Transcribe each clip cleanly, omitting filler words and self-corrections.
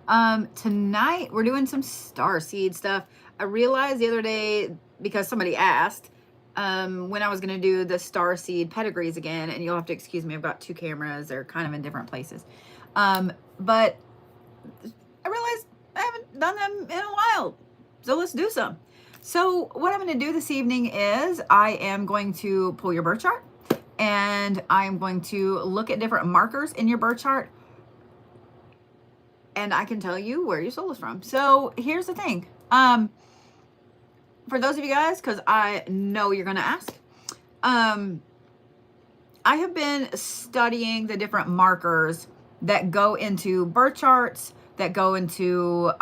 Tonight we're doing some Starseed stuff. I realized the other day, because somebody asked, when I was going to do the Starseed pedigrees again, and you'll have to excuse me, I've got two cameras. They're kind of in different places. But I realized I haven't done them in a while. So let's do some. So what I'm going to do this evening is I am going to pull your birth chart, and I'm going to look at different markers in your birth chart, and I can tell you where your soul is from. So here's the thing. For those of you guys, because I know you're going to ask, I have been studying the different markers that go into birth charts, that go into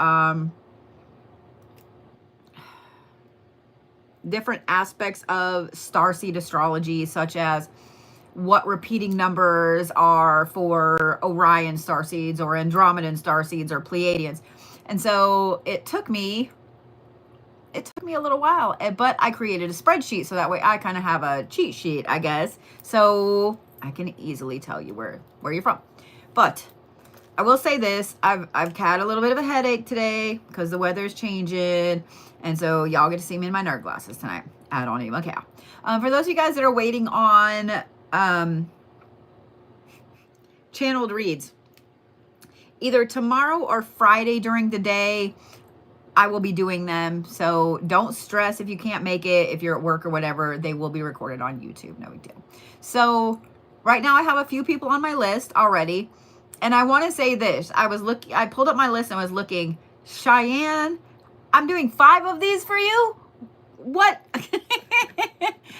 different aspects of starseed astrology, such as what repeating numbers are for Orion starseeds or Andromedan starseeds or Pleiadians. And so it took me a little while, but I created a spreadsheet so that way I kind of have a cheat sheet, I guess, so I can easily tell you where you're from. But I will say this, I've had a little bit of a headache today because the weather's changing, and so y'all get to see me in my nerd glasses tonight. I don't even care. For those of you guys that are waiting on channeled reads, either tomorrow or Friday during the day, I will be doing them. So don't stress if you can't make it, if you're at work or whatever. They will be recorded on YouTube. No big deal. So right now I have a few people on my list already. And I want to say this. I pulled up my list and was looking. Shyanne, I'm doing 5 of these for you? What?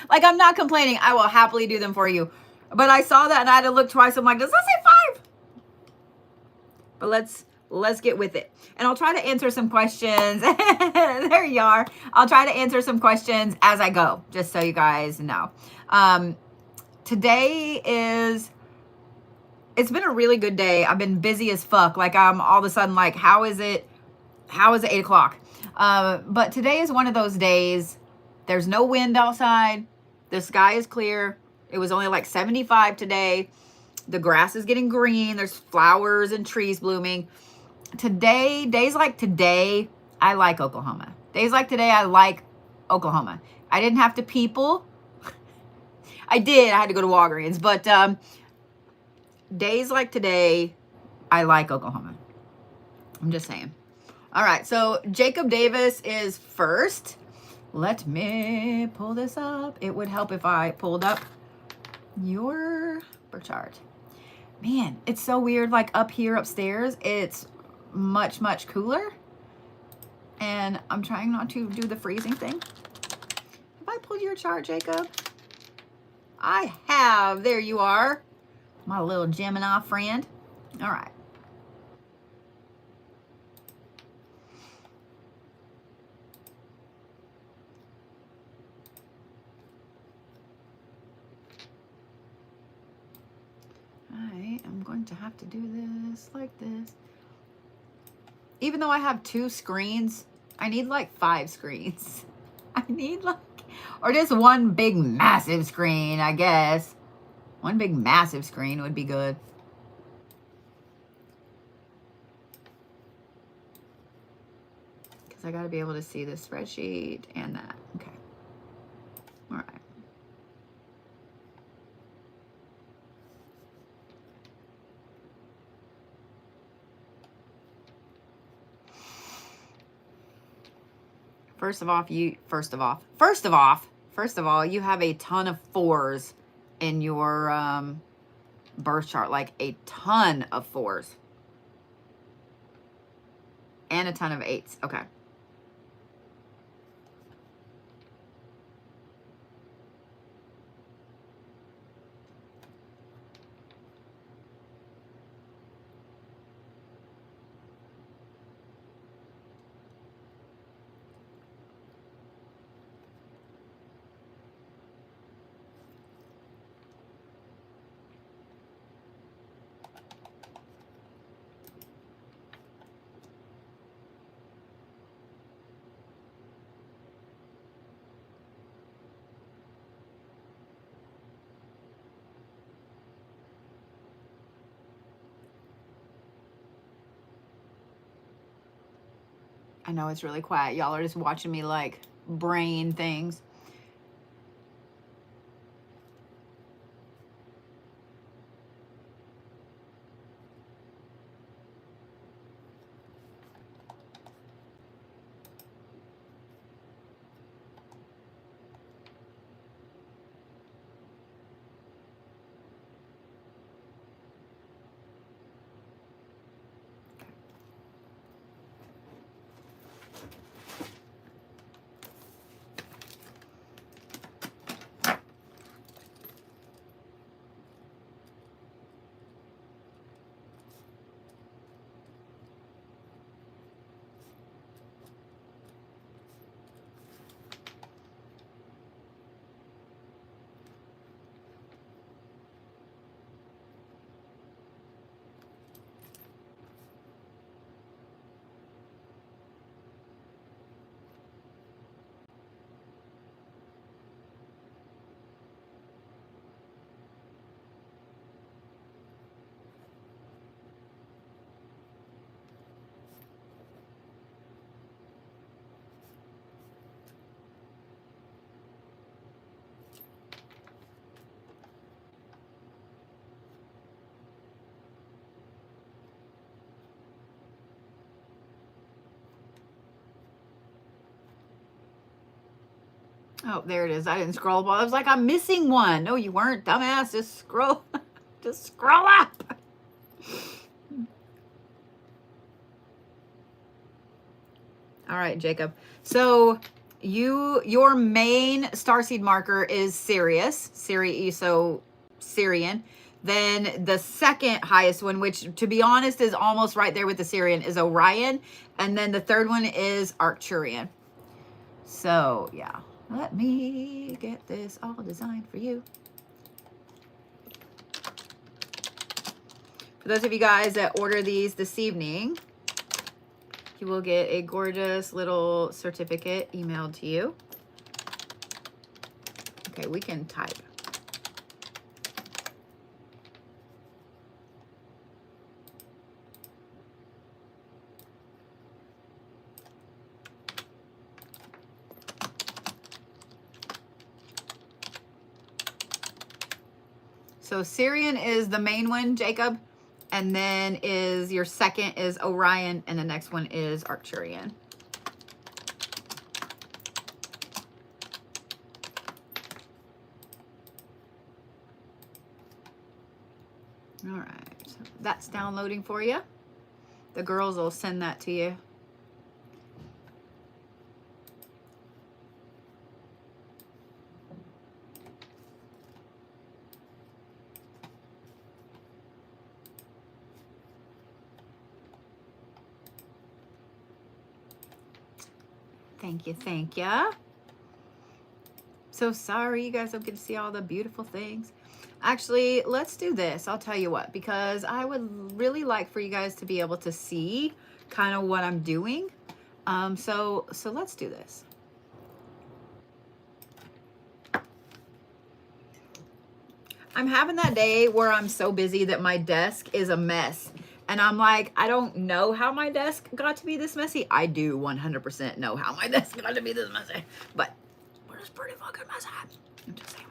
Like, I'm not complaining. I will happily do them for you. But I saw that and I had to look twice. I'm like, does that say 5? But let's get with it. And I'll try to answer some questions. There you are. I'll try to answer some questions as I go, just so you guys know. Today it's been a really good day. I've been busy as fuck. Like, I'm all of a sudden like, how is it 8 o'clock? But today is one of those days. There's no wind outside. The sky is clear. It was only like 75 today. The grass is getting green. There's flowers and trees blooming. Today, days like today, I like Oklahoma. Days like today, I like Oklahoma. I didn't have to people. I did. I had to go to Walgreens. But days like today, I like Oklahoma. I'm just saying. All right. So Jacob Davis is first. Let me pull this up. It would help if I pulled up your birth chart. Man, it's so weird. Like, up here upstairs, it's much, much cooler. And I'm trying not to do the freezing thing. Have I pulled your chart, Jacob? I have. There you are. My little Gemini friend. All right. I'm going to have to do this like this. Even though I have 2 screens, I need like 5 screens. I need like, or just one big massive screen, I guess. One big massive screen would be good. Because I got to be able to see this spreadsheet and that. Okay. All right. First of all, you have a ton of 4s in your birth chart, like a ton of 4s and a ton of 8s. Okay. I know it's really quiet. Y'all are just watching me like brain things. Oh, there it is. I didn't scroll. I was like, I'm missing one. No, you weren't, dumbass. Just scroll. Just scroll up. All right, Jacob. So your main starseed marker is Sirius, so Sirian. Then the second highest one, which to be honest is almost right there with the Sirian, is Orion. And then the third one is Arcturian. So yeah, let me get this all designed for you. For those of you guys that order these this evening, you will get a gorgeous little certificate emailed to you. Okay, we can type. So Sirian is the main one, Jacob, and then is your second is Orion, and the next one is Arcturian. All right, so that's downloading for you. The girls will send that to you. Thank you, thank you. So sorry you guys don't get to see all the beautiful things. Actually, let's do this. I'll tell you what, because I would really like for you guys to be able to see kind of what I'm doing. So let's do this. I'm having that day where I'm so busy that my desk is a mess. And I'm like, I don't know how my desk got to be this messy. I do 100% know how my desk got to be this messy. But it's pretty fucking messy. I'm just saying.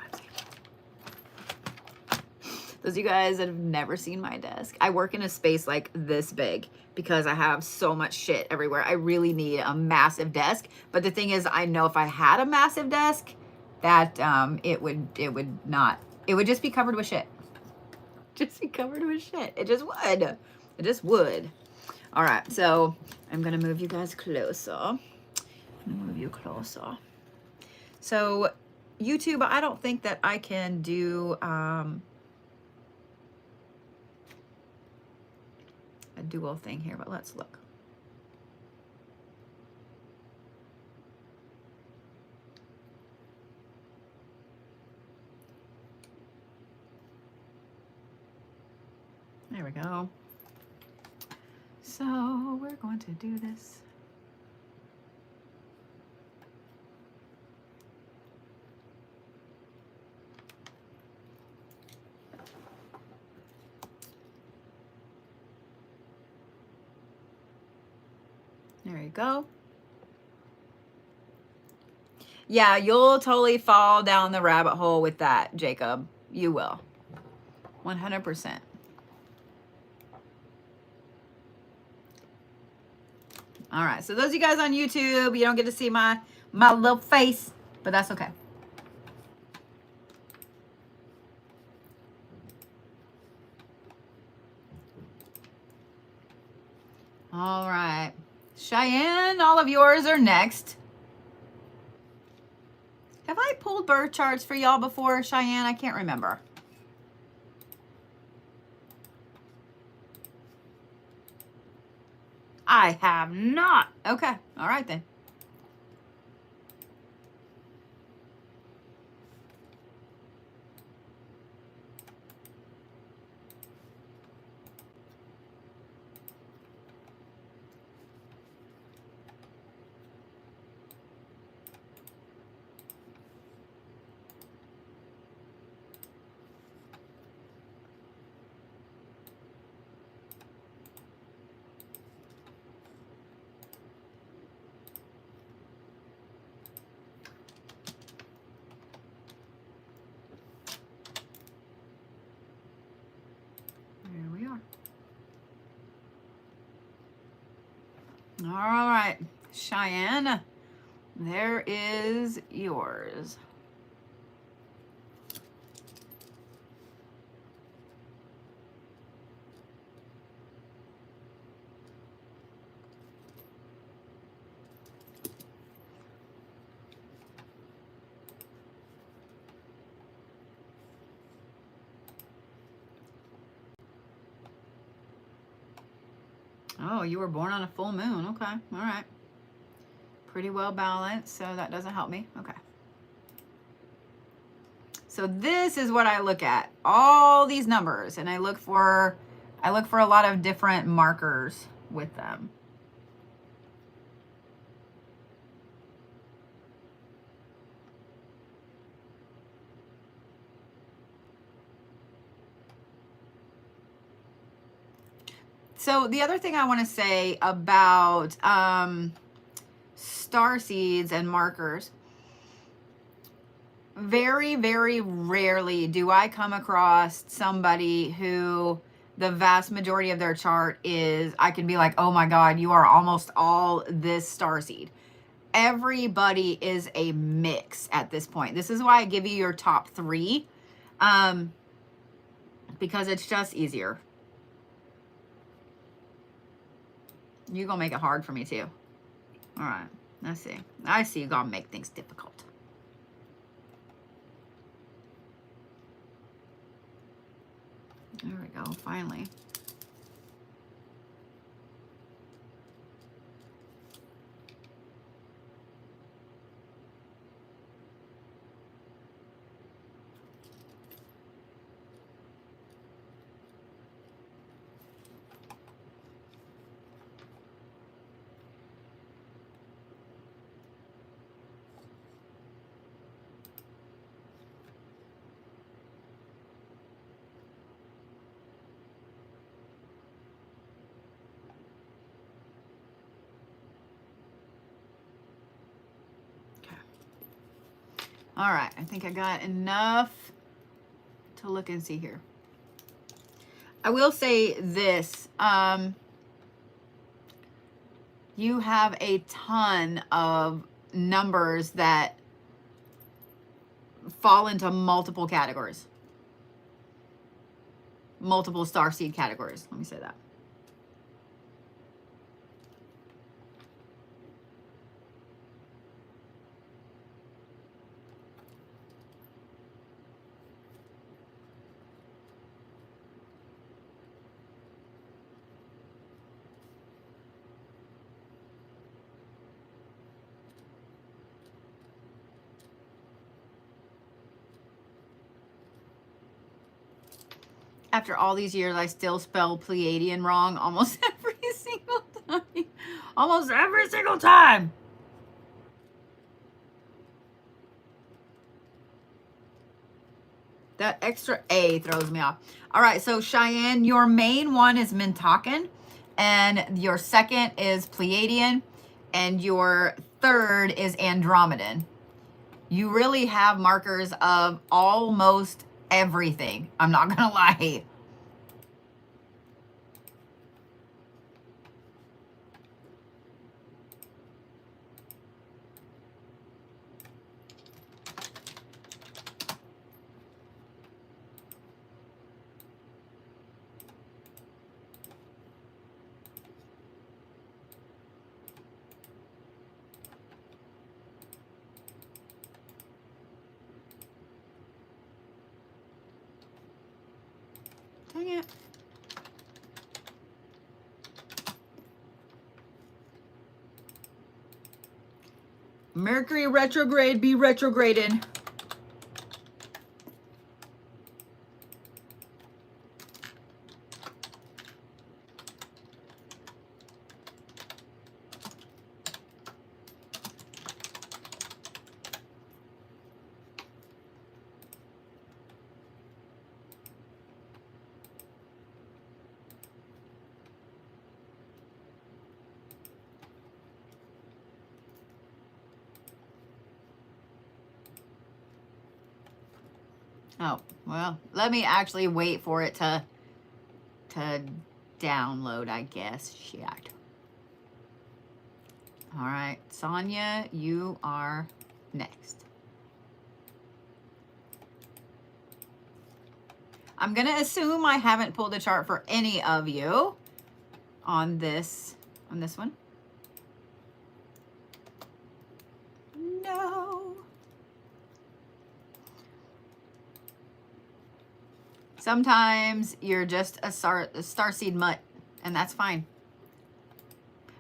Those of you guys that have never seen my desk, I work in a space like this big because I have so much shit everywhere. I really need a massive desk. But the thing is, I know if I had a massive desk, that it would just be covered with shit. Just be covered with shit. It just would. It just would. All right, so I'm gonna move you guys closer. I'm gonna move you closer. So YouTube, I don't think that I can do a dual thing here, but let's look. There we go. So we're going to do this. There you go. Yeah, you'll totally fall down the rabbit hole with that, Jacob. You will. 100%. All right. So those of you guys on YouTube, you don't get to see my little face, but that's okay. All right. Shyanne, all of yours are next. Have I pulled birth charts for y'all before, Shyanne? I can't remember. I have not. Okay. All right then. There we are. All right. Shyanne, there is yours. Oh, you were born on a full moon. Okay. All right. Pretty well balanced, so that doesn't help me. Okay. So this is what I look at. All these numbers, and I look for a lot of different markers with them. So the other thing I want to say about star seeds and markers, very, very rarely do I come across somebody who the vast majority of their chart is, I can be like, oh my God, you are almost all this star seed. Everybody is a mix at this point. This is why I give you your top 3, because it's just easier. You're going to make it hard for me too. All right. Let's see. I see you're going to make things difficult. There we go. Finally. All right, I think I got enough to look and see here. I will say this, you have a ton of numbers that fall into multiple categories, multiple starseed categories. Let me say that. After all these years, I still spell Pleiadian wrong almost every single time. Almost every single time. That extra A throws me off. All right, so Shyanne, your main one is Mintakan, and your second is Pleiadian, and your third is Andromedan. You really have markers of almost everything. I'm not gonna lie. Dang it. Mercury retrograde be retrograding. Oh, well, let me actually wait for it to download, I guess. Shit. All right, Sonia, you are next. I'm going to assume I haven't pulled a chart for any of you on this one. No. Sometimes you're just a starseed mutt, and that's fine.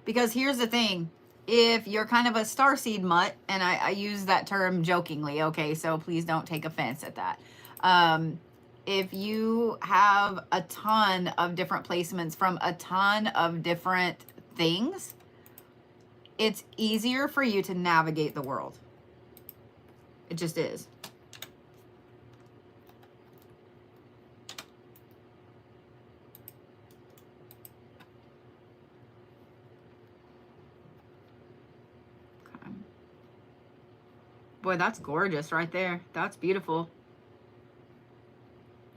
Because here's the thing. If you're kind of a starseed mutt, and I use that term jokingly, okay, so please don't take offense at that. If you have a ton of different placements from a ton of different things, it's easier for you to navigate the world. It just is. Okay. Boy, that's gorgeous right there. That's beautiful.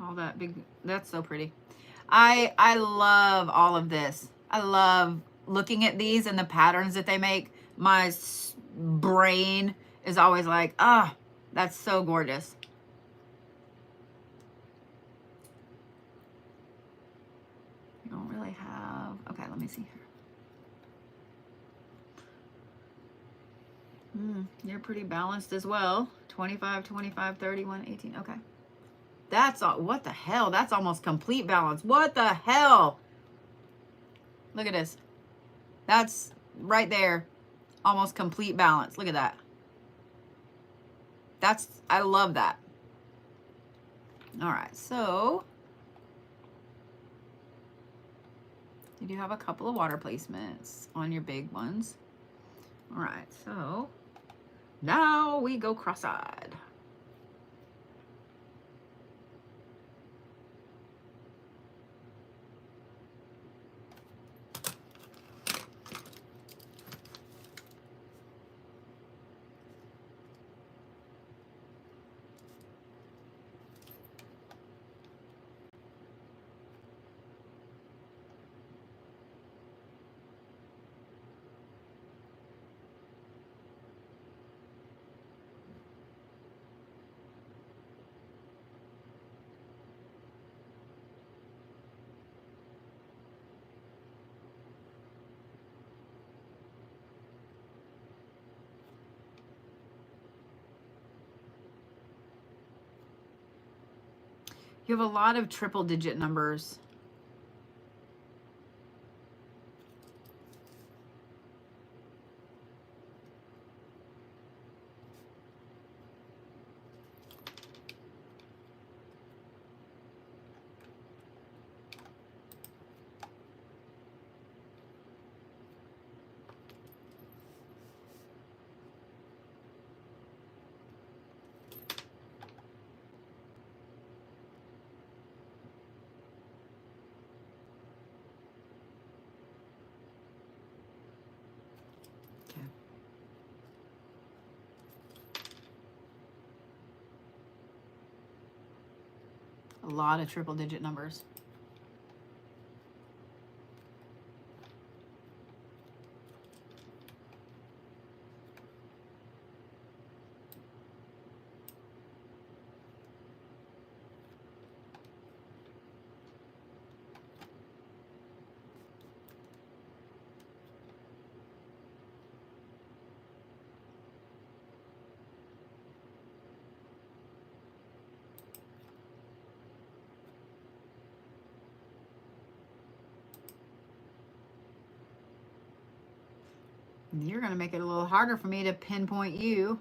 All that big, that's so pretty. I love all of this. I love looking at these and the patterns that they make. My brain is always like, ah, that's so gorgeous. You don't really have, okay, let me see here. You're pretty balanced as well. 25, 25, 31, 18, okay. That's all, what the hell? That's almost complete balance. What the hell? Look at this. That's right there. Almost complete balance. Look at that. I love that. All right, so you do have a couple of water placements on your big ones. All right, so now we go cross-eyed. You have a lot of triple digit numbers. A lot of triple digit numbers. You're going to make it a little harder for me to pinpoint you.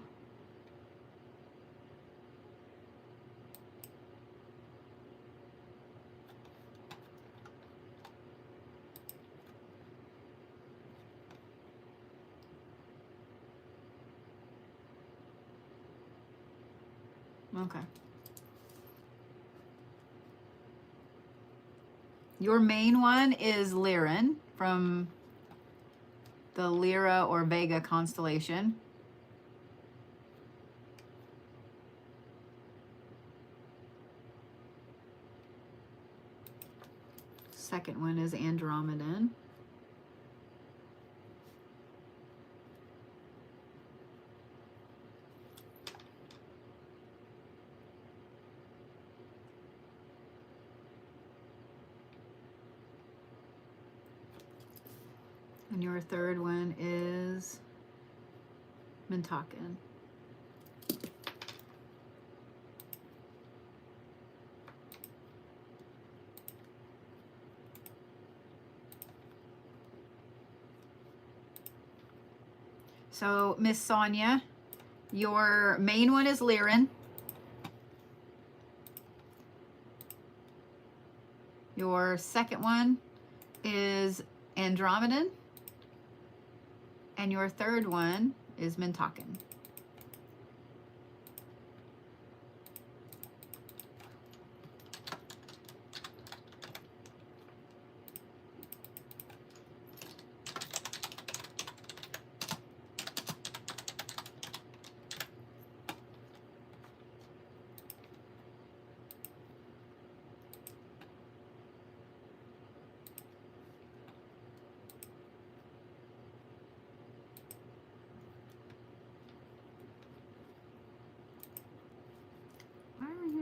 Okay. Your main one is Lyran from the Lyra or Vega constellation. Second one is Andromedan. And your third one is Mintakan. So, Miss Sonia, your main one is Lyran. Your second one is Andromedan. And your third one is Mintakan.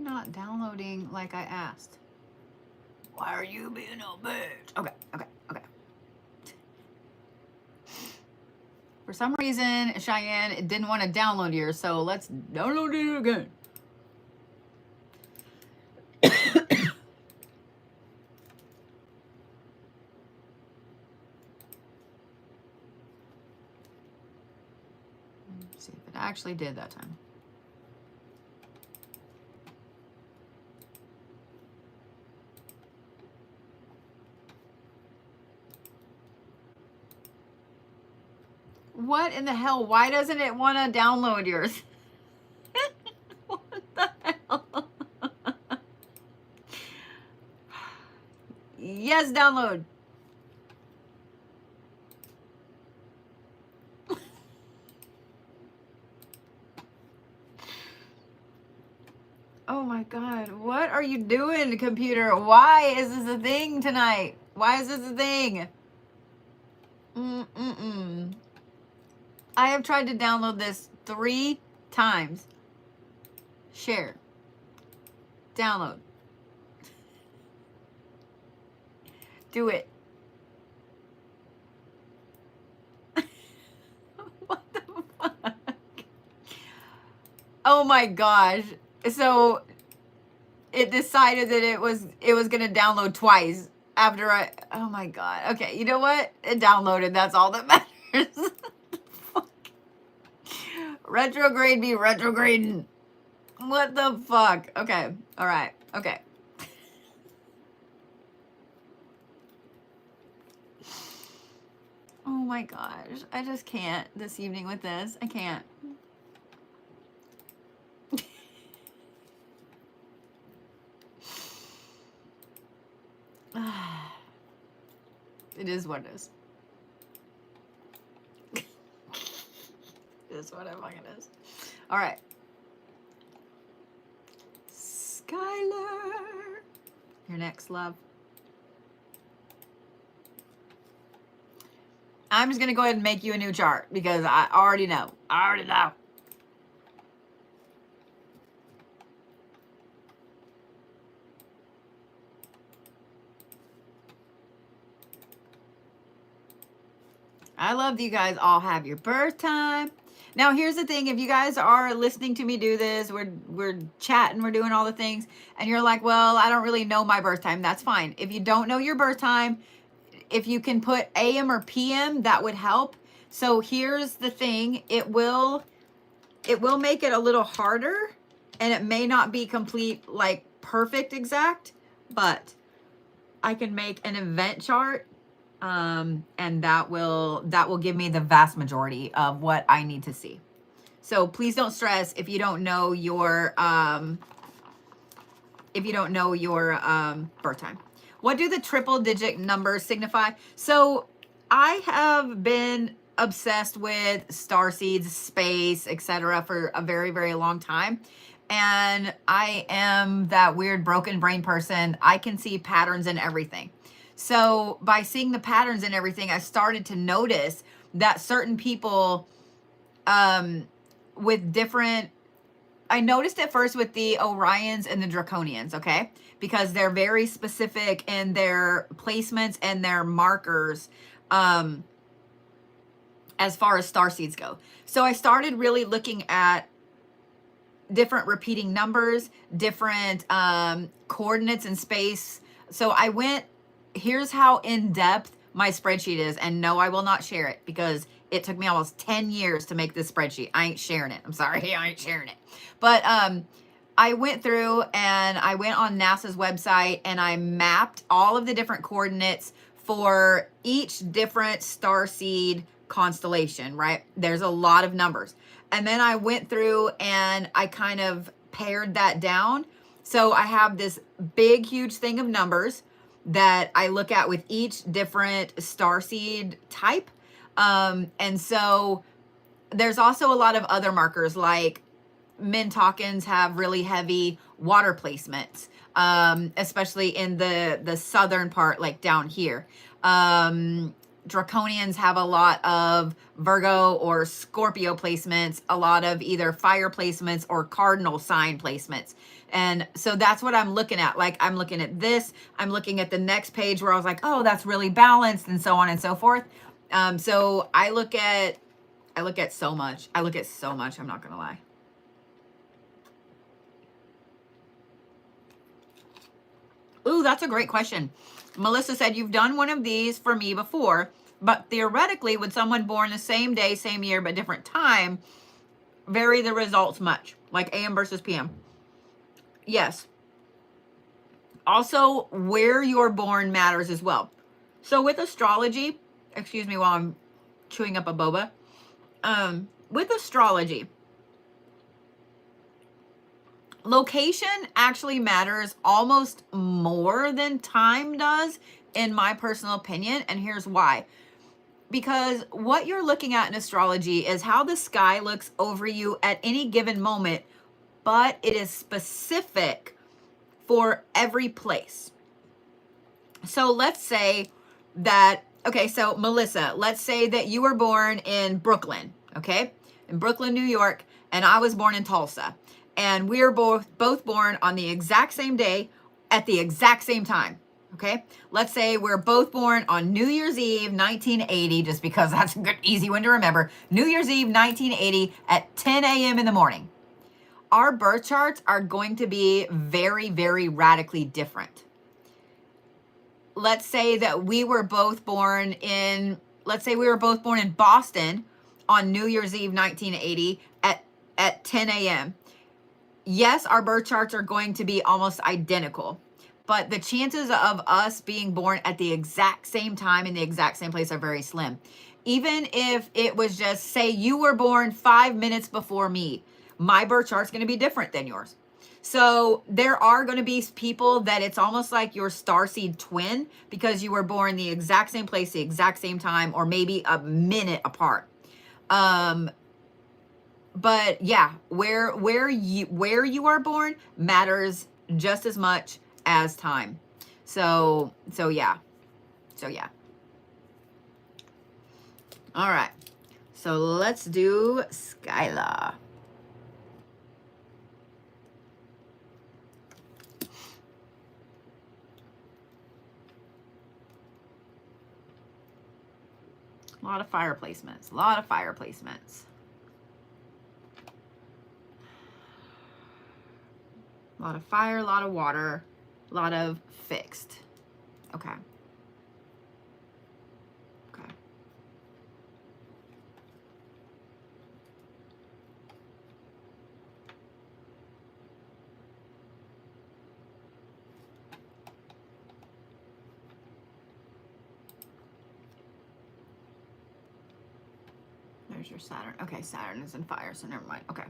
Not downloading like I asked. Why are you being a bitch? Okay. For some reason, Shyanne didn't want to download yours, so let's download it again. Let's see if it actually did that time. What in the hell? Why doesn't it want to download yours? What the hell? Yes, download. Oh my God. What are you doing, computer? Why is this a thing tonight? Why is this a thing? I have tried to download this 3 times. Share. Download. Do it. What the fuck? Oh my gosh. So it decided that it was going to download twice after oh my God. Okay, you know what? It downloaded. That's all that matters. Retrograde be retrograding. What the fuck? Okay. All right. Okay. Oh my gosh. I just can't this evening with this. I can't. It is what it is. It is what it fucking is. All right. Skylar. You're next, love. I'm just going to go ahead and make you a new chart because I already know. I already know. I love that you guys all have your birth time. Now, here's the thing. If you guys are listening to me do this, we're chatting, we're doing all the things, and you're like, well, I don't really know my birth time. That's fine. If you don't know your birth time, if you can put AM or PM, that would help. So here's the thing. It will make it a little harder, and it may not be complete, like perfect exact, but I can make an event chart. And that will give me the vast majority of what I need to see. So please don't stress if you don't know your birth time. What do the triple digit numbers signify? So I have been obsessed with starseeds, space, etc. for a very, very long time. And I am that weird broken brain person. I can see patterns in everything. So by seeing the patterns and everything, I started to notice that certain people with different, I noticed it first with the Orions and the Draconians, okay? Because they're very specific in their placements and their markers as far as starseeds go. So I started really looking at different repeating numbers, different coordinates in space. So I went, here's how in-depth my spreadsheet is. And no, I will not share it because it took me almost 10 years to make this spreadsheet. I ain't sharing it. I'm sorry, I ain't sharing it. But I went through and I went on NASA's website and I mapped all of the different coordinates for each different starseed constellation, right? There's a lot of numbers. And then I went through and I kind of pared that down. So I have this big, huge thing of numbers that I look at with each different starseed type. And so there's also a lot of other markers, like Mintalkins have really heavy water placements, especially in the southern part, like down here. Draconians have a lot of Virgo or Scorpio placements, a lot of either fire placements or cardinal sign placements. And so that's what I'm looking at. Like I'm looking at this, I'm looking at the next page where I was like, oh, that's really balanced and so on and so forth. So I look at so much. I'm not going to lie. Ooh, that's a great question. Melissa said, you've done one of these for me before, but theoretically, would someone born the same day, same year, but different time vary the results much? Like AM versus PM? Yes. Also, where you're born matters as well. So with astrology, excuse me while I'm chewing up a boba. With astrology, location actually matters almost more than time does, in my personal opinion. And here's why. Because what you're looking at in astrology is how the sky looks over you at any given moment, but it is specific for every place. So let's say that, okay, so Melissa, let's say that you were born in Brooklyn, okay? In Brooklyn, New York, and I was born in Tulsa. And we are both born on the exact same day at the exact same time, okay? Let's say we're both born on New Year's Eve, 1980, just because that's a good, easy one to remember. New Year's Eve, 1980 at 10 a.m. in the morning. Our birth charts are going to be very, very radically different. Let's say that we were both born in, Boston on New Year's Eve, 1980 at 10 a.m. Yes, our birth charts are going to be almost identical, but the chances of us being born at the exact same time in the exact same place are very slim. Even if it was just, say you were born 5 minutes before me, my birth chart's going to be different than yours. So there are going to be people that it's almost like your starseed twin because you were born the exact same place, the exact same time, or maybe a minute apart. But yeah, where you are born matters just as much as time. So yeah. So yeah. All right. So let's do Skylar. A lot of fire placements. A lot of fire placements. A lot of fire, a lot of water, a lot of fixed. Okay. Okay. There's your Saturn. Okay, Saturn is in fire, so never mind. Okay.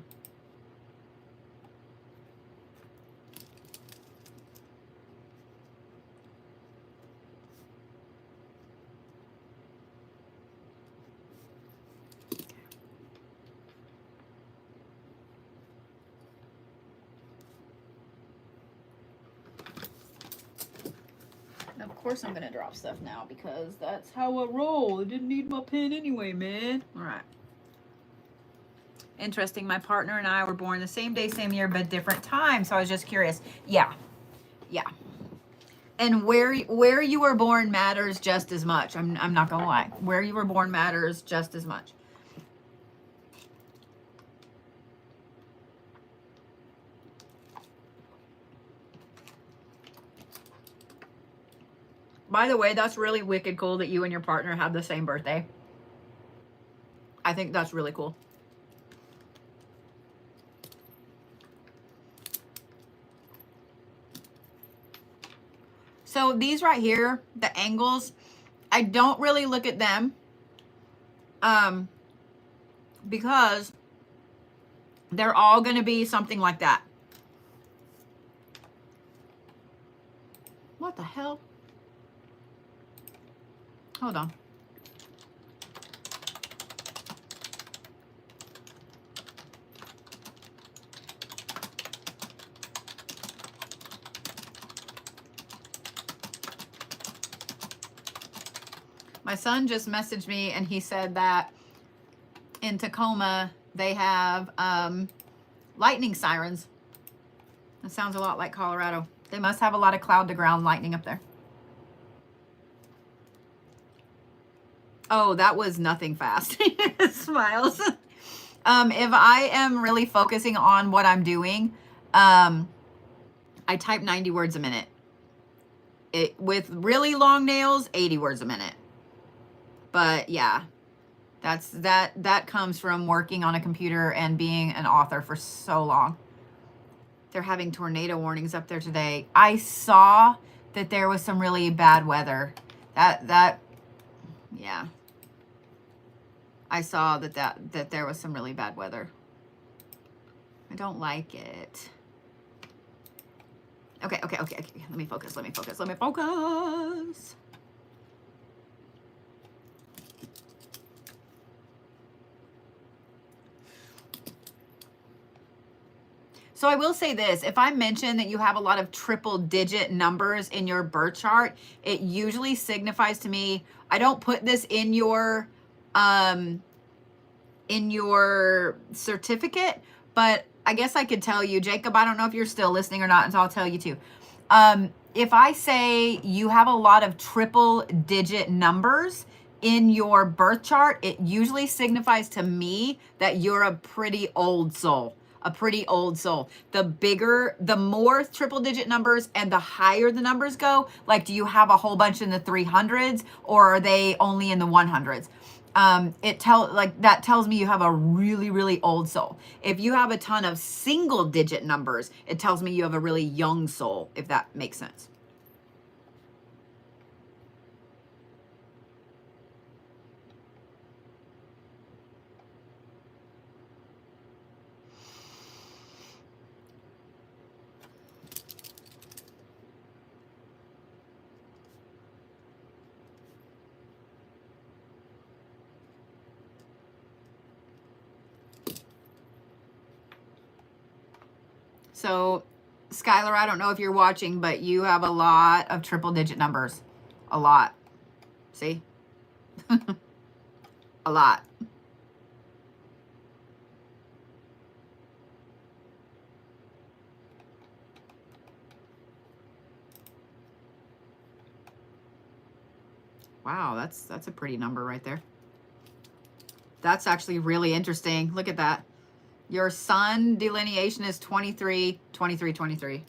Of course I'm going to drop stuff now because that's how I roll. I didn't need my pen anyway, man. All right. Interesting. My partner and I were born the same day, same year, but different times. So I was just curious. Yeah. Yeah. And where you were born matters just as much. I'm not going to lie. Where you were born matters just as much. By the way, that's really wicked cool that you and your partner have the same birthday. I think that's really cool. So these right here, the angles, I don't really look at them because they're all going to be something like that. What the hell? Hold on. My son just messaged me and he said that in Tacoma they have lightning sirens. That sounds a lot like Colorado. They must have a lot of cloud to ground lightning up there. Oh, that was nothing fast. Smiles. If I am really focusing on what I'm doing, I type 90 words a minute. With really long nails, 80 words a minute. But yeah, that comes from working on a computer and being an author for so long. They're having tornado warnings up there today. I saw that there was some really bad weather. Yeah. I saw that there was some really bad weather. I don't like it. Okay. Let me focus. So I will say this, if I mention that you have a lot of triple digit numbers in your birth chart, it usually signifies to me, I don't put this in your certificate, but I guess I could tell you, Jacob, I don't know if you're still listening or not, and so I'll tell you too. If I say you have a lot of triple digit numbers in your birth chart, it usually signifies to me that you're a pretty old soul. The more triple digit numbers and the higher the numbers go, like, do you have a whole bunch in the 300s or are they only in the 100s? That tells me you have a really, really old soul. If you have a ton of single digit numbers, it tells me you have a really young soul, if that makes sense. So Skylar, I don't know if you're watching, but you have a lot of triple digit numbers. A lot. See? A lot. Wow, that's a pretty number right there. That's actually really interesting. Look at that. Your sun delineation is 23, 23, 23.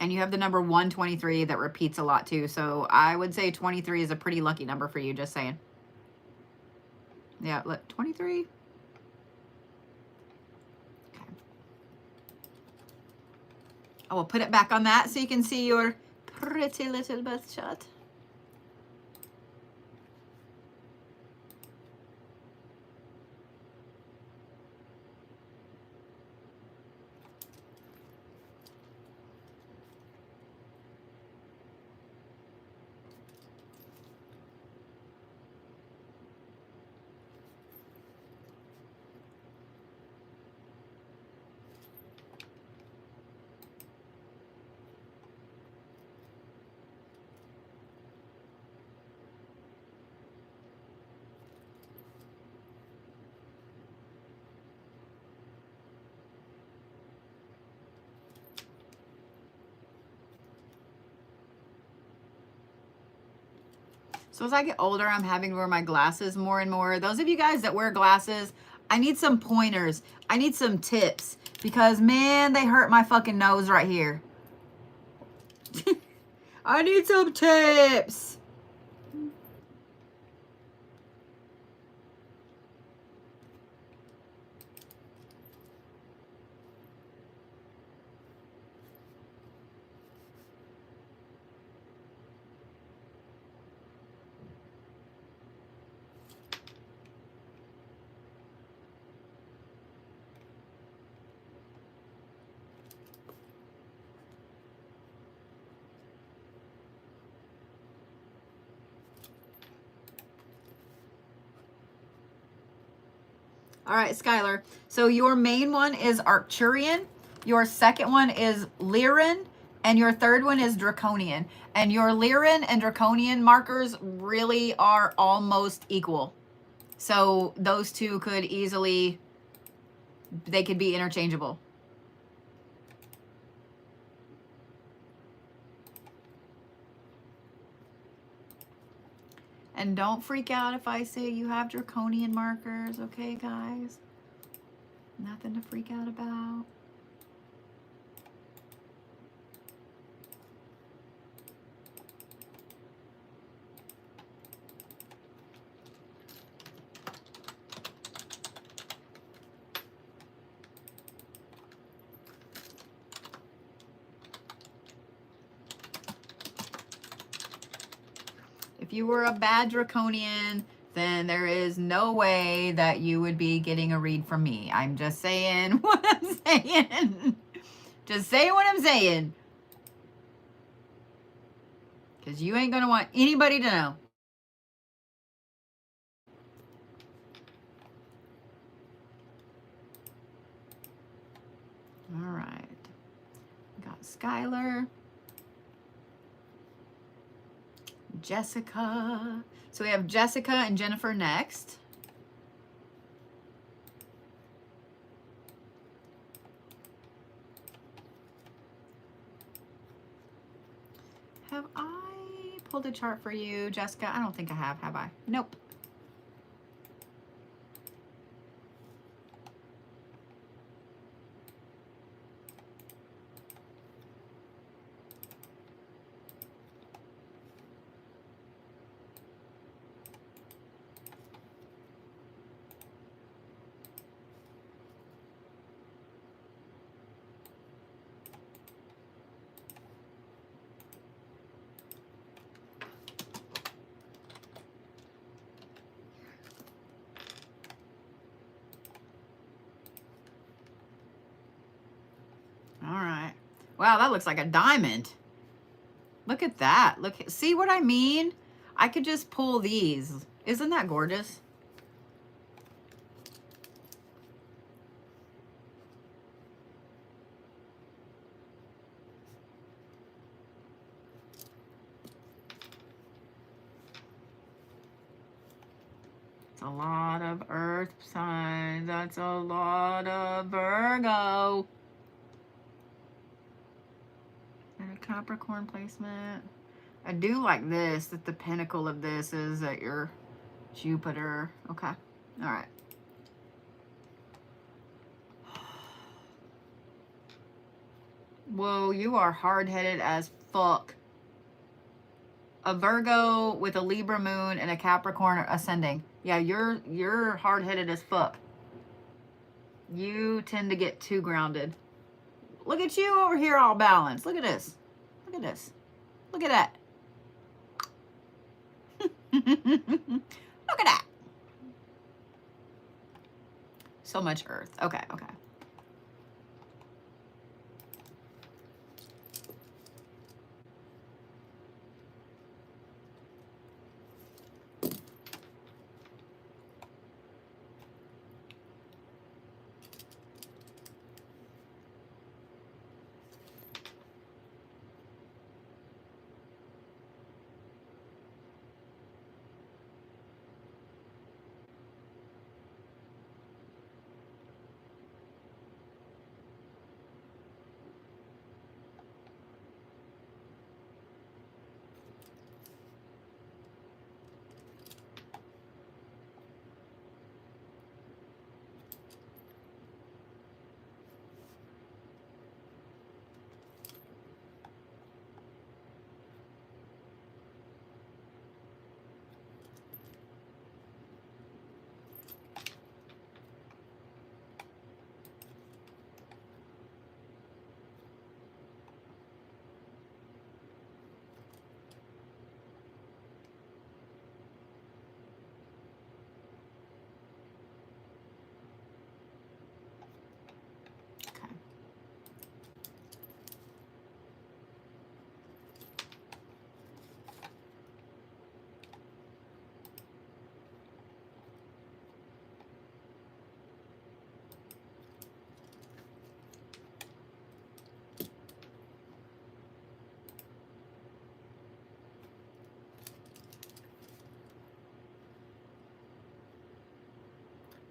And you have the number 123 that repeats a lot too. So I would say 23 is a pretty lucky number for you, just saying. Yeah, look, 23. Okay. I will put it back on that so you can see your pretty little birth chart. So as I get older, I'm having to wear my glasses more and more. Those of you guys that wear glasses, I need some pointers. I need some tips because, man, they hurt my fucking nose right here. I need some tips. All right, Skylar. So your main one is Arcturian, your second one is Lyran, and your third one is Draconian. And your Lyran and Draconian markers really are almost equal. So those two could easily, they could be interchangeable. And don't freak out if I say you have Draconian markers, okay, guys? Nothing to freak out about. If you were a bad Draconian, then there is no way that you would be getting a read from me. I'm just saying what I'm saying. Just saying what I'm saying. Because you ain't going to want anybody to know. All right. Got Skylar. Jessica. So we have Jessica and Jennifer next. Have I pulled a chart for you, Jessica? I don't think I have I? Nope. All right. Wow, that looks like a diamond. Look at that. Look, see what I mean? I could just pull these. Isn't that gorgeous? a lot of earth signs. That's a lot of Virgo. And a Capricorn placement. I do like this, that the pinnacle of this is at your Jupiter. Okay. All right. Whoa, you are hard-headed as fuck. A Virgo with a Libra moon and a Capricorn ascending. Yeah, you're hard-headed as fuck. You tend to get too grounded. Look at you over here all balanced. Look at this. Look at this. Look at that. Look at that. So much earth. Okay, okay.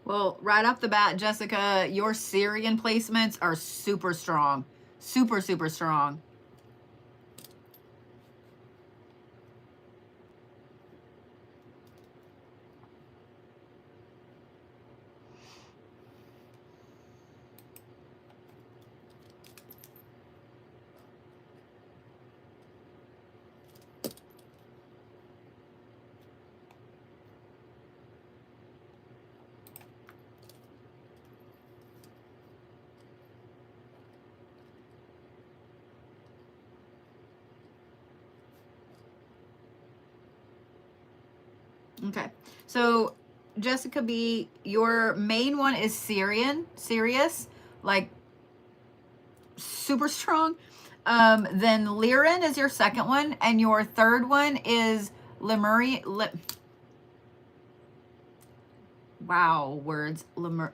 Well, right off the bat, Jessica, your Syrian placements are super strong. Super, super strong. Okay. So, Jessica B, your main one is Sirius, like super strong. Then Lyran is your second one, and your third one is Lemurian. Wow, words. Lemurian.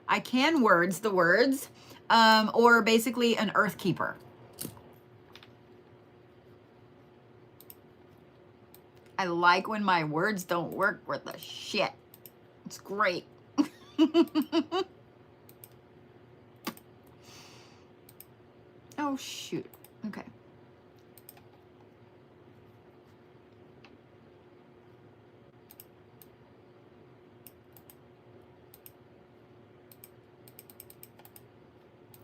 I can words the words. Or basically an earth keeper. I like when my words don't work worth a shit. It's great. Oh, shoot. Okay.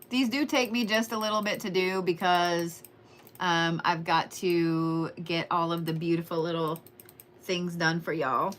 These do take me just a little bit to do because I've got to get all of the beautiful little things done for y'all.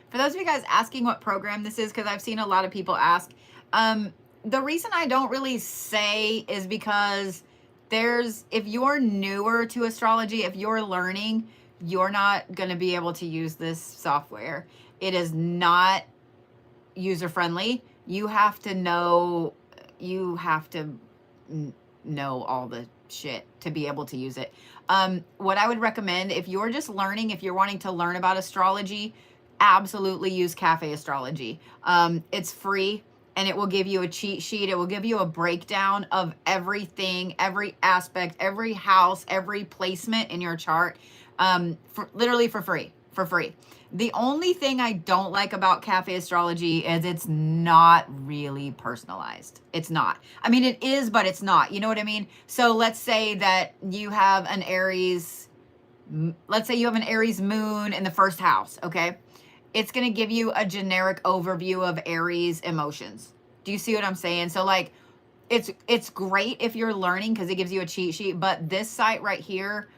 For those of you guys asking what program this is, because I've seen a lot of people ask, the reason I don't really say is because if you're newer to astrology, if you're learning, you're not going to be able to use this software. It is not user friendly. You have to know, you have to know all the shit to be able to use it. What I would recommend, if you're just learning, if you're wanting to learn about astrology, absolutely use Cafe Astrology. It's free and it will give you a cheat sheet. It will give you a breakdown of everything, every aspect, every house, every placement in your chart, literally for free, for free. The only thing I don't like about Cafe Astrology is it's not really personalized. It's not. I mean, it is, but it's not. You know what I mean? So let's say that you have an Aries, let's say you have an Aries moon in the first house, okay? It's going to give you a generic overview of Aries emotions. Do you see what I'm saying? So like, it's great if you're learning because it gives you a cheat sheet, but this site right here,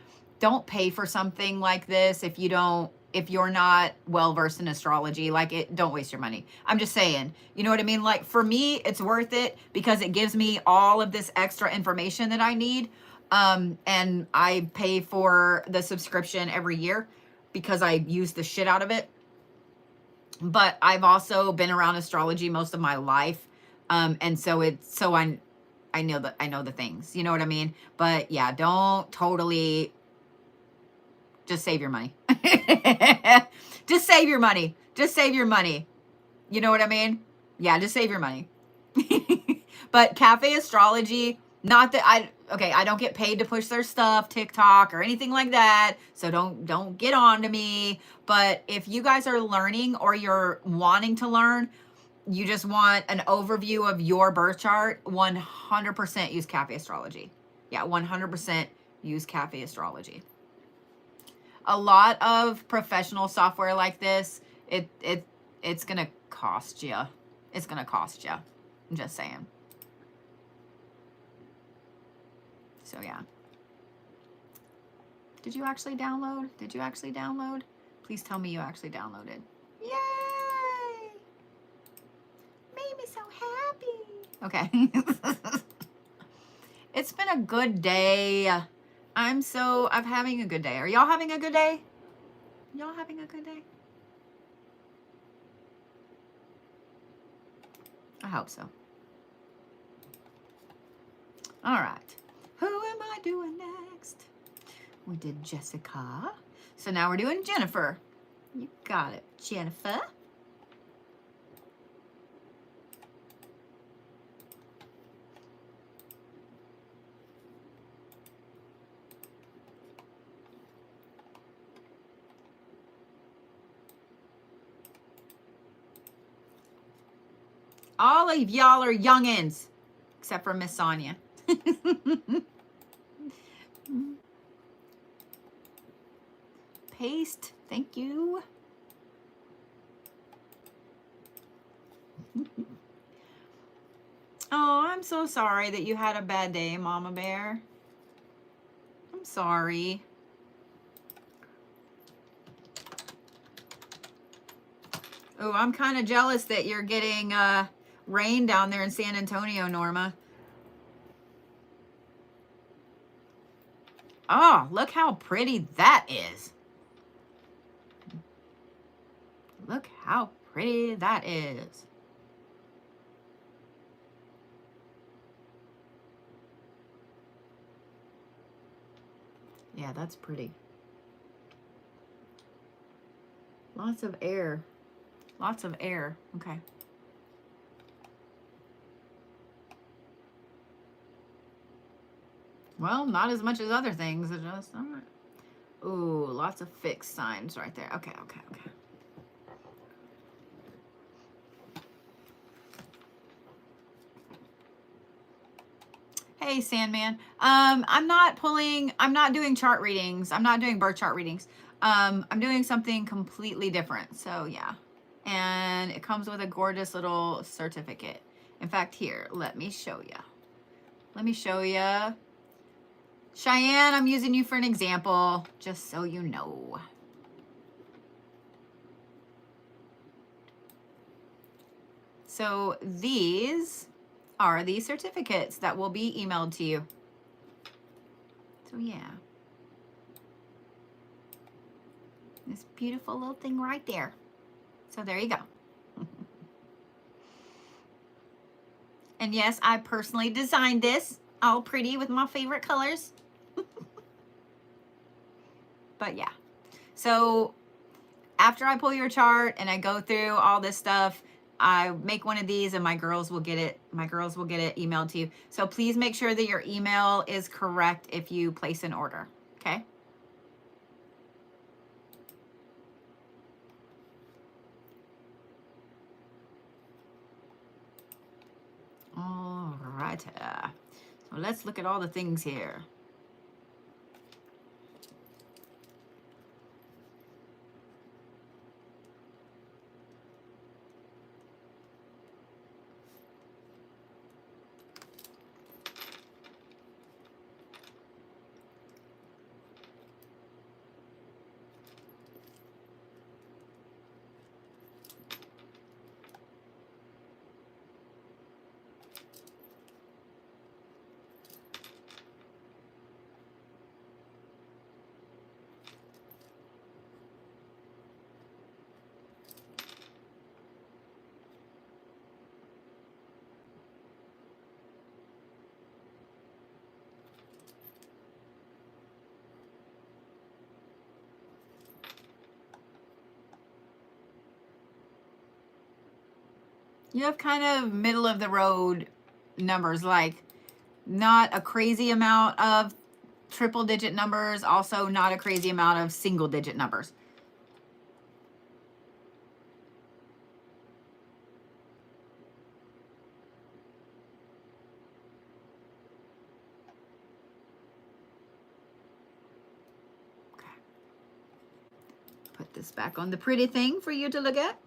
don't pay for something like this if you're not well versed in astrology. Like, don't waste your money. I'm just saying, you know what I mean? Like, for me, it's worth it because it gives me all of this extra information that I need. And I pay for the subscription every year because I use the shit out of it. But I've also been around astrology most of my life. And so I know the things, you know what I mean? But yeah, don't totally, just save your money. Just save your money. Just save your money. You know what I mean? Yeah, just save your money. But Cafe Astrology, not that I don't get paid to push their stuff, TikTok or anything like that. So don't get on to me. But if you guys are learning or you're wanting to learn, you just want an overview of your birth chart, 100% use Cafe Astrology. Yeah, 100% use Cafe Astrology. A lot of professional software like this, it's going to cost you. It's going to cost you. I'm just saying. So yeah. Did you actually download? Did you actually download? Please tell me you actually downloaded. Yay! Made me so happy. Okay. It's been a good day. I'm having a good day. Are y'all having a good day? Y'all having a good day? I hope so. All right. Who am I doing next? We did Jessica. So now we're doing Jennifer. You got it, Jennifer. All of y'all are youngins, except for Miss Sonia. Paste, thank you. Oh, I'm so sorry that you had a bad day, Mama Bear. I'm sorry. Oh, I'm kind of jealous that you're getting rain down there in San Antonio, Norma. Oh, look how pretty that is. Look how pretty that is. Yeah, that's pretty. Lots of air. Lots of air. Okay. Well, not as much as other things. It just, all right. Ooh, lots of fixed signs right there. Okay, okay, okay. Hey, Sandman. I'm not doing chart readings. I'm not doing birth chart readings. I'm doing something completely different. So yeah. And it comes with a gorgeous little certificate. In fact, here, let me show you. Let me show you. Shyanne, I'm using you for an example, just so you know. So these are the certificates that will be emailed to you. So yeah. This beautiful little thing right there. So there you go. And yes, I personally designed this, all pretty with my favorite colors. But yeah, so after I pull your chart and I go through all this stuff, I make one of these and my girls will get it. My girls will get it emailed to you. So please make sure that your email is correct if you place an order. Okay. All right. So let's look at all the things here. You have kind of middle of the road numbers, like not a crazy amount of triple digit numbers, also not a crazy amount of single digit numbers. Okay. Put this back on the pretty thing for you to look at.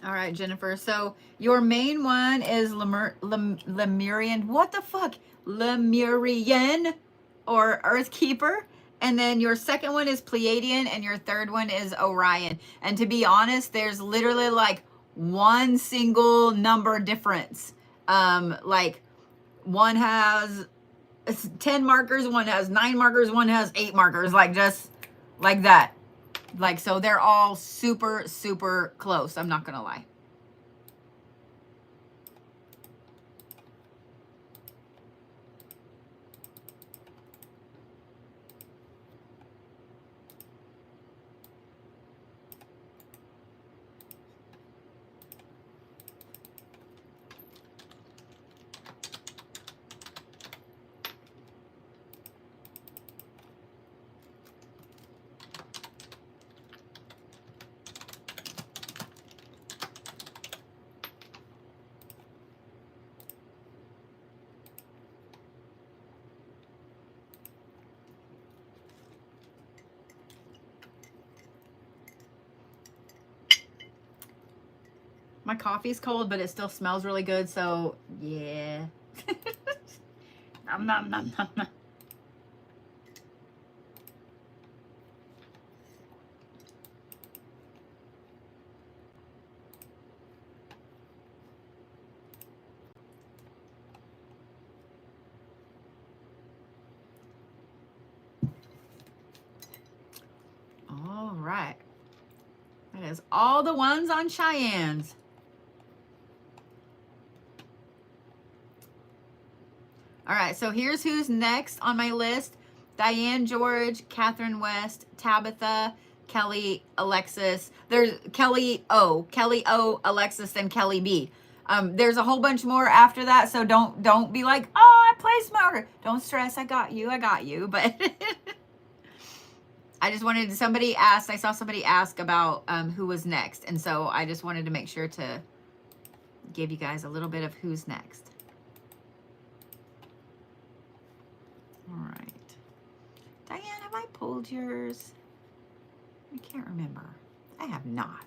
All right, Jennifer. So your main one is Lemurian. What the fuck? Lemurian or Earthkeeper. And then your second one is Pleiadian and your third one is Orion. And to be honest, there's literally like one single number difference. Like one has 10 markers, one has 9 markers, one has 8 markers, like just like that. Like, so they're all super, super close. I'm not going to lie. My coffee's cold, but it still smells really good. So yeah. Nom, nom, nom, nom, nom. is all the ones on Cheyenne's. All right, so here's who's next on my list. Diann George, Catherine West, Tabitha, Kelly, Alexis. There's Kelly O, Alexis, and Kelly B. There's a whole bunch more after that, so don't be like, oh, I placed my order. Don't stress, I got you. But I just wanted, somebody asked, I saw somebody ask about who was next, and so I just wanted to make sure to give you guys a little bit of who's next. All right. Diann, have I pulled yours? I can't remember. I have not.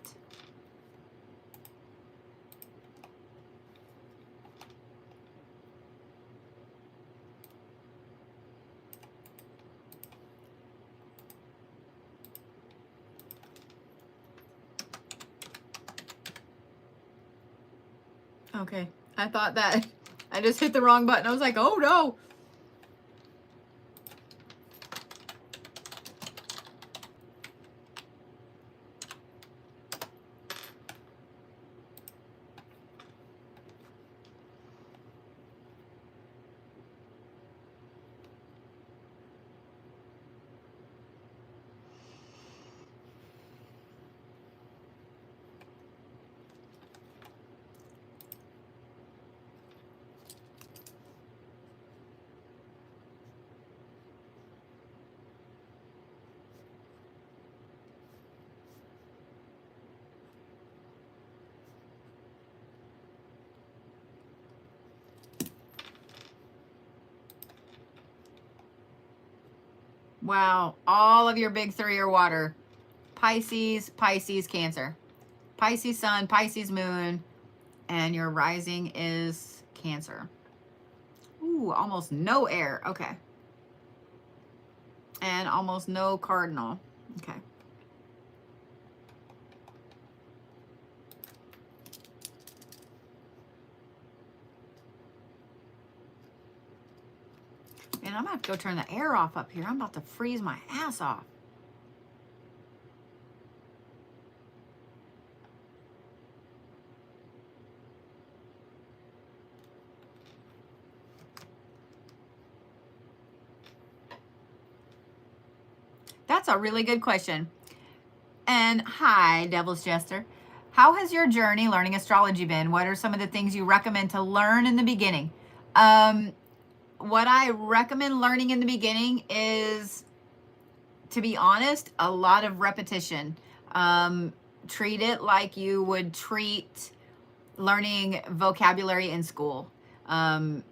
Okay. I thought that I just hit the wrong button. I was like, oh no. Wow, all of your big three are water. Pisces, Cancer. Pisces sun, Pisces moon, and your rising is Cancer. Ooh, almost no air. Okay. And almost no cardinal. Okay. And I'm going to have to go turn the air off up here. I'm about to freeze my ass off. That's a really good question. And hi, Devil's Jester. How has your journey learning astrology been? What are some of the things you recommend to learn in the beginning? What I recommend learning in the beginning is, to be honest, a lot of repetition. Treat it like you would treat learning vocabulary in school. Learn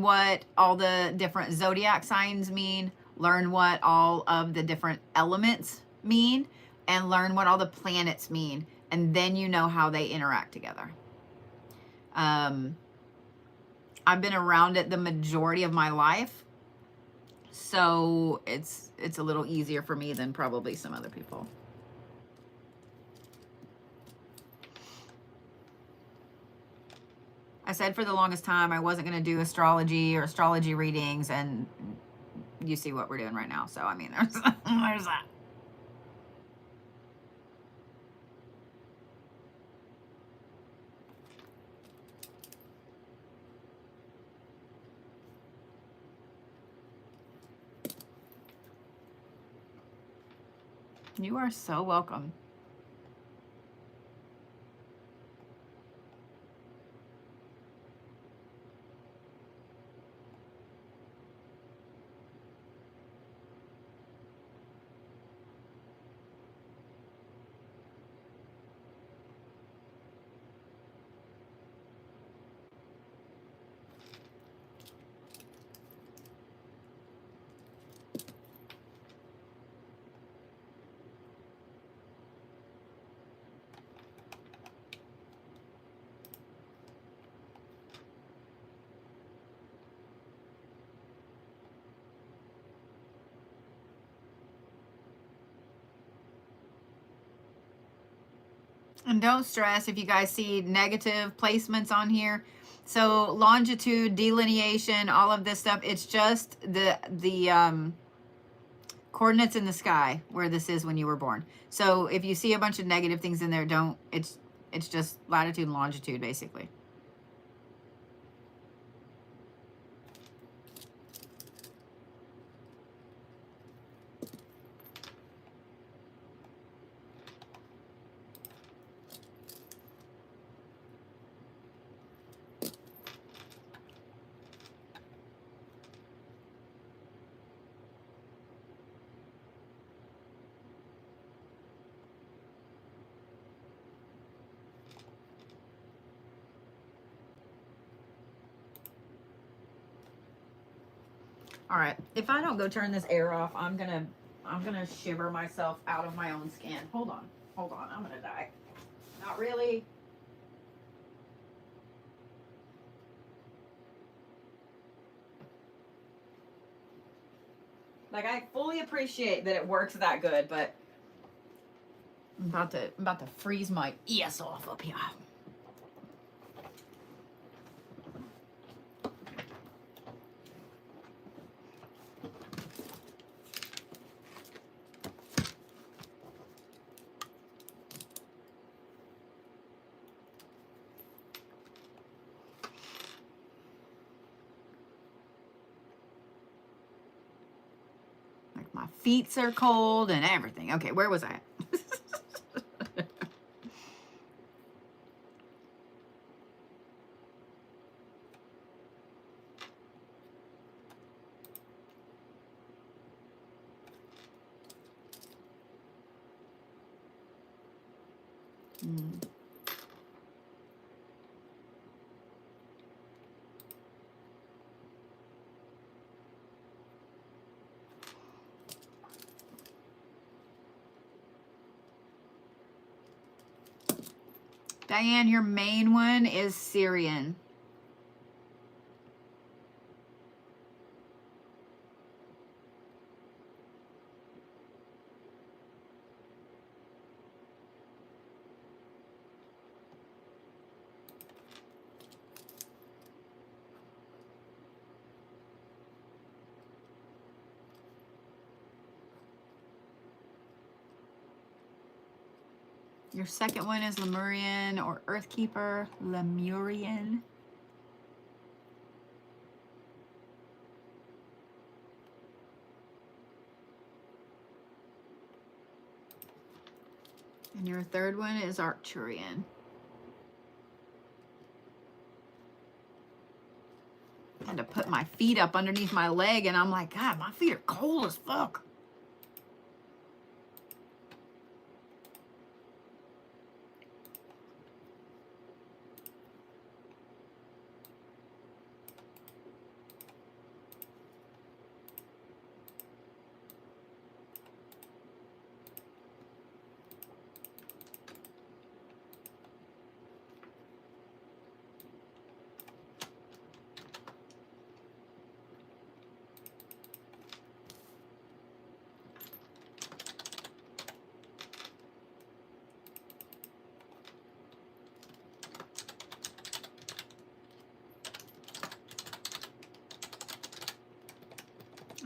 what all the different zodiac signs mean. Learn what all of the different elements mean. And learn what all the planets mean. And then you know how they interact together. I've been around it the majority of my life, so it's a little easier for me than probably some other people. I said for the longest time I wasn't going to do astrology or astrology readings, and you see what we're doing right now. So, I mean, there's that. You are so welcome. And don't stress if you guys see negative placements on here. So longitude, delineation, all of this stuff, it's just the Coordinates in the sky, where this is when you were born. So if you see a bunch of negative things in there, don't, it's just latitude and longitude, basically. All right, if I don't go turn this air off, I'm gonna shiver myself out of my own skin. Hold on, I'm gonna die. Not really. Like, I fully appreciate that it works that good, but I'm about to freeze my ears off up here. My feet are cold and everything. Okay, where was I? Diann, your main one is Syrian. Your second one is Lemurian or Earthkeeper, Lemurian. And your third one is Arcturian. I had to put my feet up underneath my leg, and I'm like, God, my feet are cold as fuck.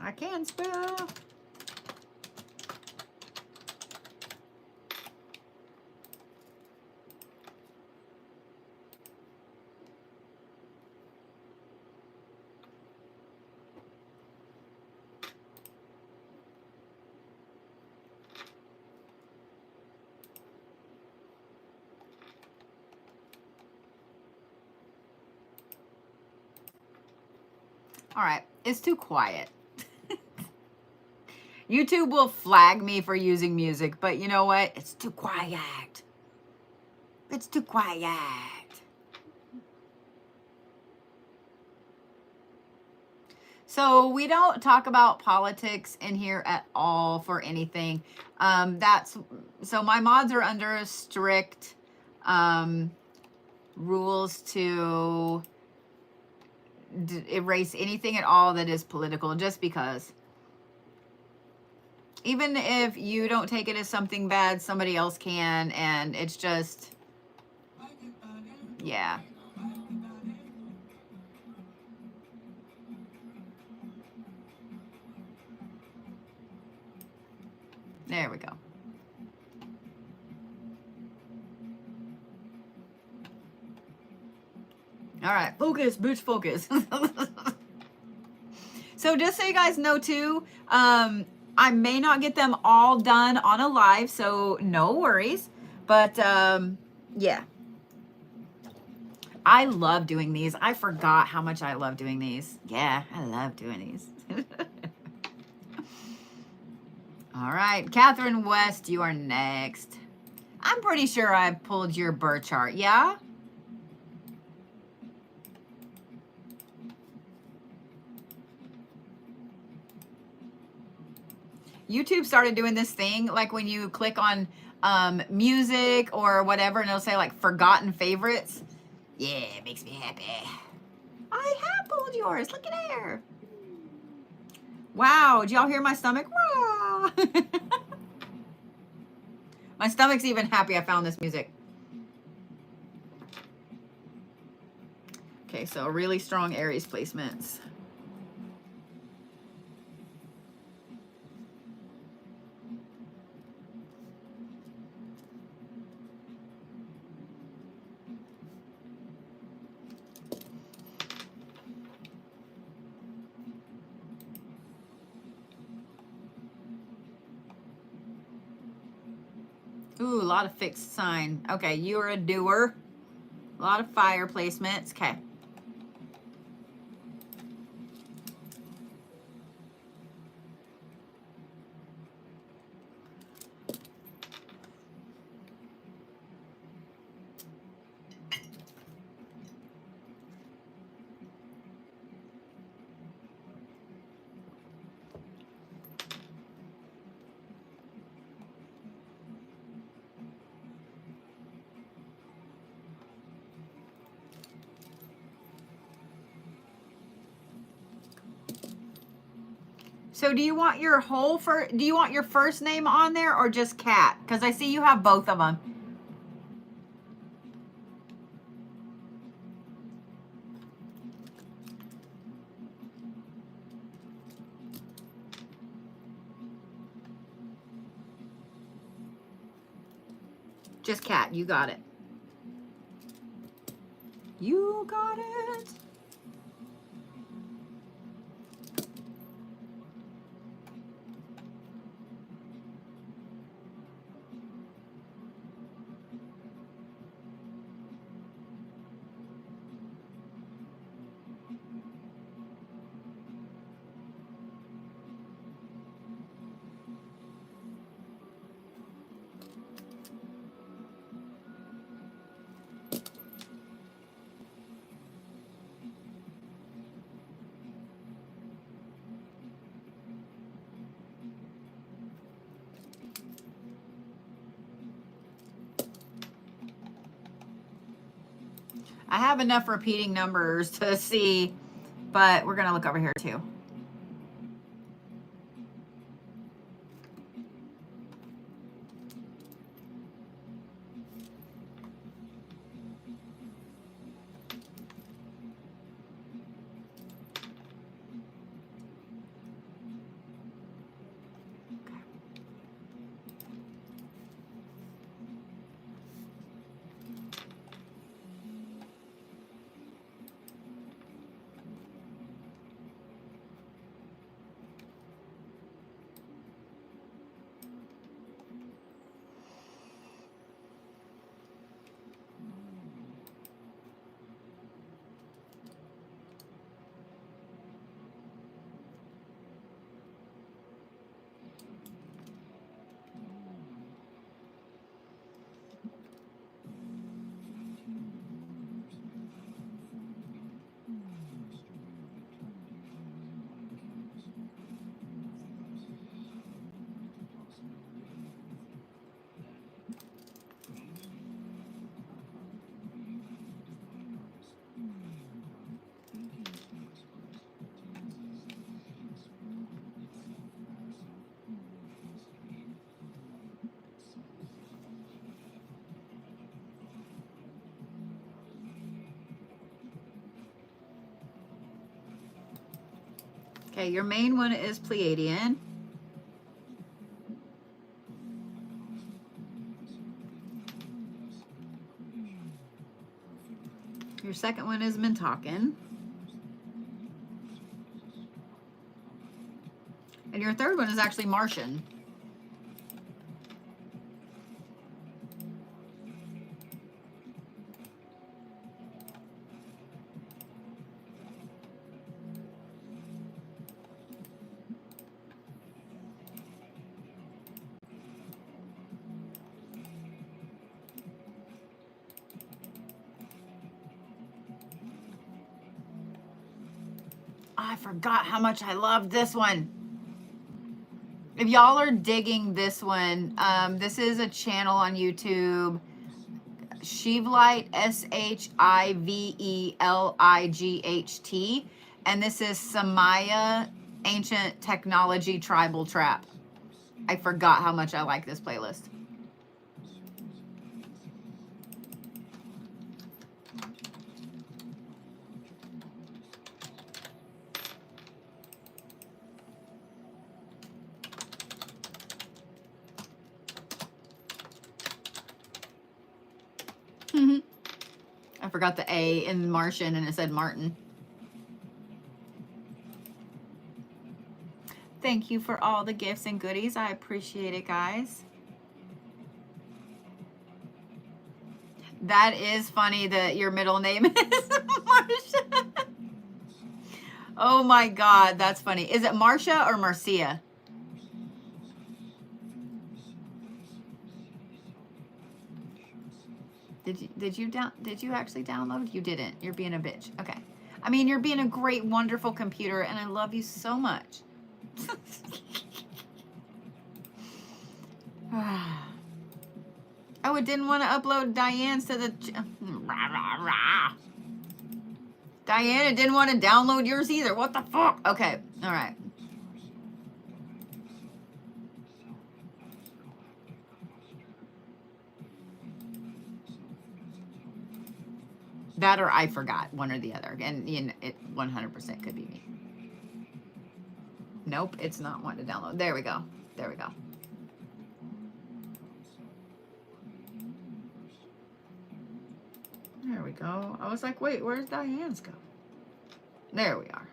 I can spell. All right, it's too quiet. YouTube will flag me for using music, but you know what? It's too quiet. It's too quiet. So we don't talk about politics in here at all for anything. So my mods are under strict rules to erase anything at all that is political, just because. Even if you don't take it as something bad, somebody else can, and it's just, yeah. There we go. All right, focus, bitch, focus. So just so you guys know too, I may not get them all done on a live, so no worries. But yeah, I love doing these. I forgot how much I love doing these. Yeah, I love doing these. All right, Catherine West, you are next. I'm pretty sure I pulled your birth chart. Yeah? YouTube started doing this thing, like when you click on music or whatever, and it'll say like forgotten favorites. Yeah, it makes me happy. I have pulled yours. Look at there. Wow, did y'all hear my stomach? Wow. My stomach's even happy I found this music. Okay, so really strong Aries placements. Ooh, a lot of fixed sign. Okay, you're a doer. A lot of fire placements. Okay. So do you want your do you want your first name on there or just Cat? Because I see you have both of them. Just Cat, you got it. You got it. I have enough repeating numbers to see, but we're going to look over here too. Okay, your main one is Pleiadian. Your second one is Mintalkin. And your third one is actually Martian. I forgot how much I love this one. If y'all are digging this one, this is a channel on YouTube. Shivelight, Shivelight. And this is Samaya Ancient Technology Tribal Trap. I forgot how much I like this playlist. I forgot the A in Martian and it said Martin. Thank you for all the gifts and goodies. I appreciate it, guys. That is funny that your middle name is Marcia. Oh my God, that's funny. Is it Marcia or Marcia? Did you actually download? You didn't. You're being a bitch. Okay. I mean, you're being a great, wonderful computer, and I love you so much. Oh, it didn't want to upload Dianne's to the... Dianne, it didn't want to download yours either. What the fuck? Okay. All right. That or I forgot, one or the other. And you know, it 100% could be me. Nope, it's not wanting to download. There we go. There we go. There we go. I was like, wait, where's Dianne's go? There we are.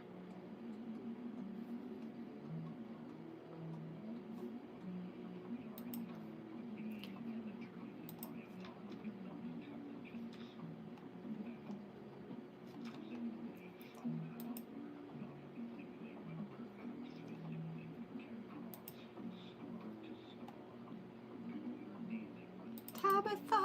Tabitha.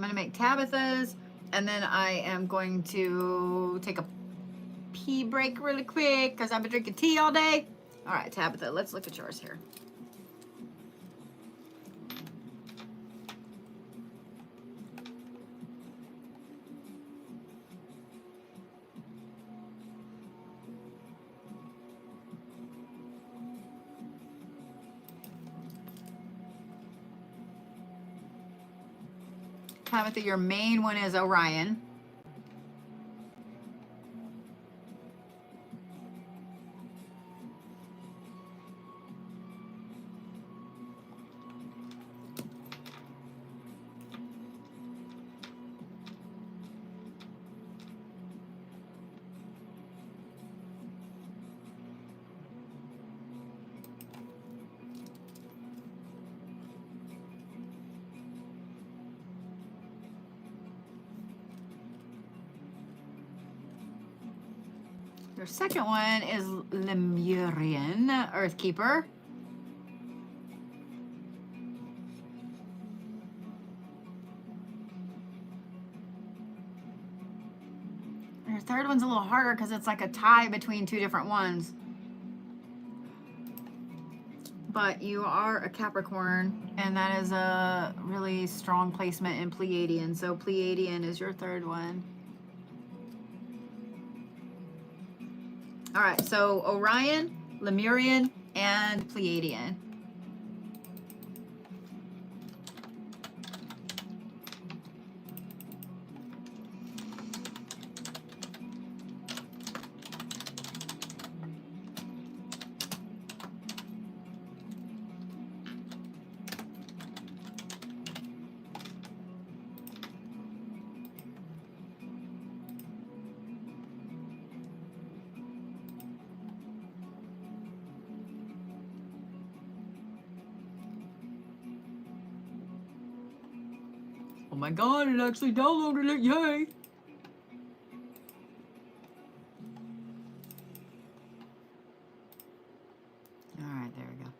going to make Tabitha's, and then I am going to take a pee break really quick because I've been drinking tea all day. All right, Tabitha, let's look at yours here. Tabitha, your main one is Orion. Your second one is Lemurian, Earthkeeper. Your third one's a little harder because it's like a tie between two different ones. But you are a Capricorn, and that is a really strong placement in Pleiadian. So Pleiadian is your third one. All right, so Orion, Lemurian, and Pleiadian. Oh my God, it actually downloaded it, yay! All right, there we go.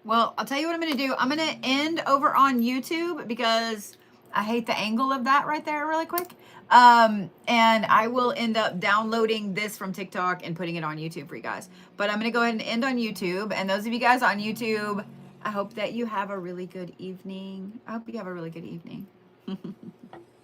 Well, I'll tell you what I'm going to do. I'm going to end over on YouTube because I hate the angle of that right there really quick. And I will end up downloading this from TikTok and putting it on YouTube for you guys. But I'm going to go ahead and end on YouTube. And those of you guys on YouTube, I hope that you have a really good evening. I hope you have a really good evening.